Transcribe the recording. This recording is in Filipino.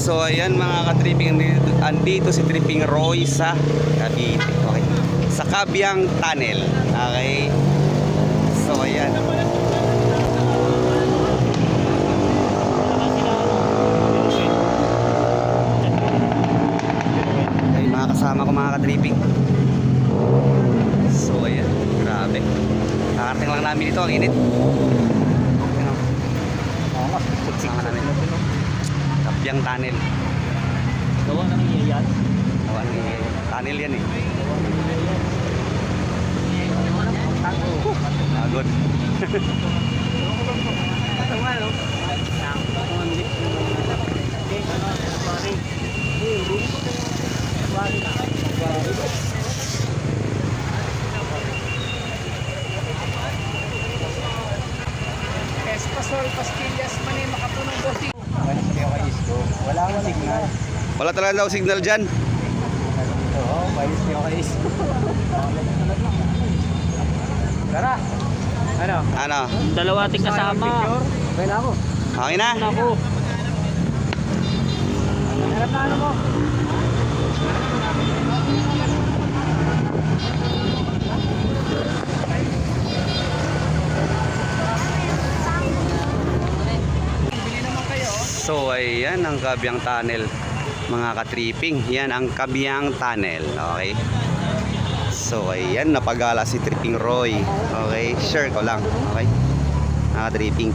So ayan mga ka-tripping, andito si Tripping Roy sa Cavite. Okay. Sa Cabiang Tunnel. Okay. So ayan. Ay mga kasama ko mga ka-tripping. So ayan, grabe. Nakarating lang namin dito, ang init. Sama namin. Cabiang Tunnel. Gawa ng iyan. Gawa ng tunnel yan eh. Pagod. Espasol, pastillas, mani, makapunong bote. Wala akong signal. Wala talaga daw signal dyan. Oo, bayis niyo kayo. Tara. Ano? Ano? Dalawa ating kasama. Okay na ako. Okay na? Ako. Harap na ano mo? So ayan ang Cabiang Tunnel mga ka-tripping. Yan ang Cabiang Tunnel. Okay. So ayan, napagala si Tripping Roy. Okay, share ko lang. Okay, mga ka-tripping.